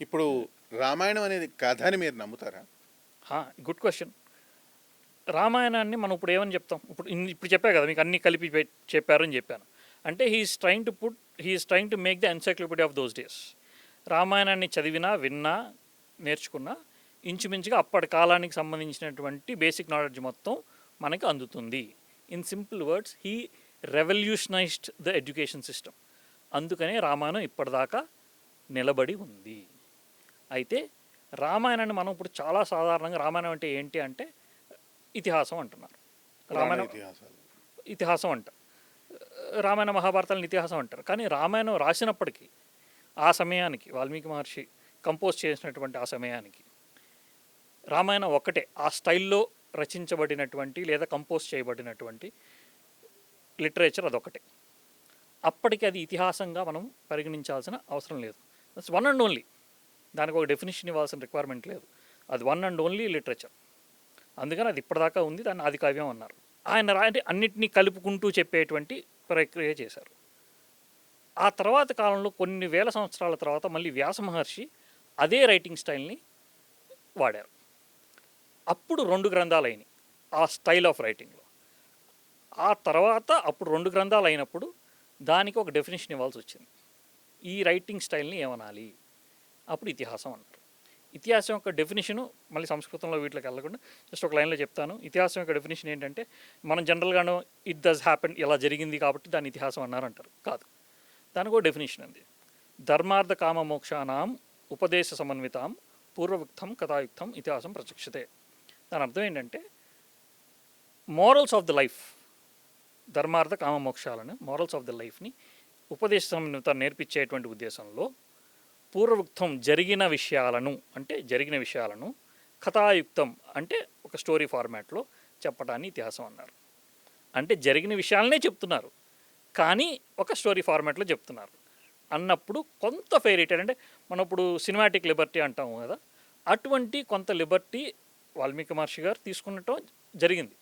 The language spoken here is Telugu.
ఇప్పుడు రామాయణం అనేది కథ అని మీరు నమ్ముతారా? Good question. రామాయణాన్ని మనం ఇప్పుడు ఏమని చెప్తాం? ఇప్పుడు చెప్పా కదా మీకు అన్ని కలిపి చెప్పారు అని చెప్పాను. అంటే he is trying to make the encyclopedia of those days. రామాయణాన్ని చదివినా విన్నా నేర్చుకున్నా ఇంచుమించుగా అప్పటి కాలానికి సంబంధించినటువంటి బేసిక్ నాలెడ్జ్ మొత్తం మనకి అందుతుంది. In simple words, he revolutionised the education system. అందుకనే రామాయణం ఇప్పటిదాకా నిలబడి ఉంది. అయితే రామాయణాన్ని మనం ఇప్పుడు చాలా సాధారణంగా రామాయణం అంటే ఏంటి అంటే ఇతిహాసం అంటున్నారు. రామాయణం ఇతిహాసం అంట, రామాయణ మహాభారతాలను ఇతిహాసం అంటారు. కానీ రామాయణం రాసినప్పటికీ ఆ సమయానికి వాల్మీకి మహర్షి కంపోజ్ చేసినటువంటి ఆ సమయానికి రామాయణం ఒక్కటే ఆ స్టైల్లో రచించబడినటువంటి లేదా కంపోజ్ చేయబడినటువంటి లిటరేచర్ అదొకటే. అప్పటికి అది ఇతిహాసంగా మనం పరిగణించాల్సిన అవసరం లేదు. That's one and only. దానికి ఒక డెఫినేషన్ ఇవ్వాల్సిన రిక్వైర్మెంట్ లేదు. అది వన్ అండ్ ఓన్లీ లిటరేచర్. అందుకని అది ఇప్పటిదాకా ఉంది. దాన్ని ఆది కావ్యం అన్నారు. ఆయన అంటే అన్నిటినీ కలుపుకుంటూ చెప్పేటువంటి ప్రక్రియ చేశారు. ఆ తర్వాత కాలంలో కొన్ని వేల సంవత్సరాల తర్వాత మళ్ళీ వ్యాస మహర్షి అదే రైటింగ్ స్టైల్ని వాడారు. అప్పుడు 2 గ్రంథాలు అయినాయి ఆ స్టైల్ ఆఫ్ రైటింగ్లో. ఆ తర్వాత అప్పుడు 2 గ్రంథాలు అయినప్పుడు దానికి ఒక డెఫినేషన్ ఇవ్వాల్సి వచ్చింది. ఈ రైటింగ్ స్టైల్ని ఏమనాలి? అప్పుడు ఇతిహాసం అన్నారు. ఇతిహాసం యొక్క డెఫినేషను మళ్ళీ సంస్కృతంలో వీటిలోకి వెళ్ళకుండా జస్ట్ ఒక లైన్లో చెప్తాను. ఇతిహాసం యొక్క డెఫినేషన్ ఏంటంటే, మనం జనరల్గాను ఇట్ డస్ హ్యాపెన్, ఇలా జరిగింది కాబట్టి దాన్ని ఇతిహాసం అన్నారంటారు. కాదు, దానికి ఒక డెఫినేషన్ ఉంది. ధర్మార్థ కామ మోక్షానాం ఉపదేశ సమన్వితాం పూర్వయుక్తం కథాయుక్తం ఇతిహాసం ప్రచక్షతే. దాని అర్థం ఏంటంటే, మోరల్స్ ఆఫ్ ద లైఫ్, ధర్మార్థ కామ మోక్షాలను మోరల్స్ ఆఫ్ ద లైఫ్ని ఉపదేశ సమన్వితాన్ని నేర్పించేటువంటి ఉద్దేశంలో పూర్వయుక్తం జరిగిన విషయాలను కథాయుక్తం అంటే ఒక స్టోరీ ఫార్మాట్లో చెప్పడాన్ని ఇతిహాసం అన్నారు. అంటే జరిగిన విషయాలనే చెప్తున్నారు కానీ ఒక స్టోరీ ఫార్మాట్లో చెప్తున్నారు అన్నప్పుడు కొంత ఫెయిరీ టేల్, అంటే మనం ఇప్పుడు సినిమాటిక్ లిబర్టీ అంటాము కదా, అటువంటి కొంత లిబర్టీ వాల్మీకి మహర్షి గారు తీసుకున్నట్టు జరిగింది.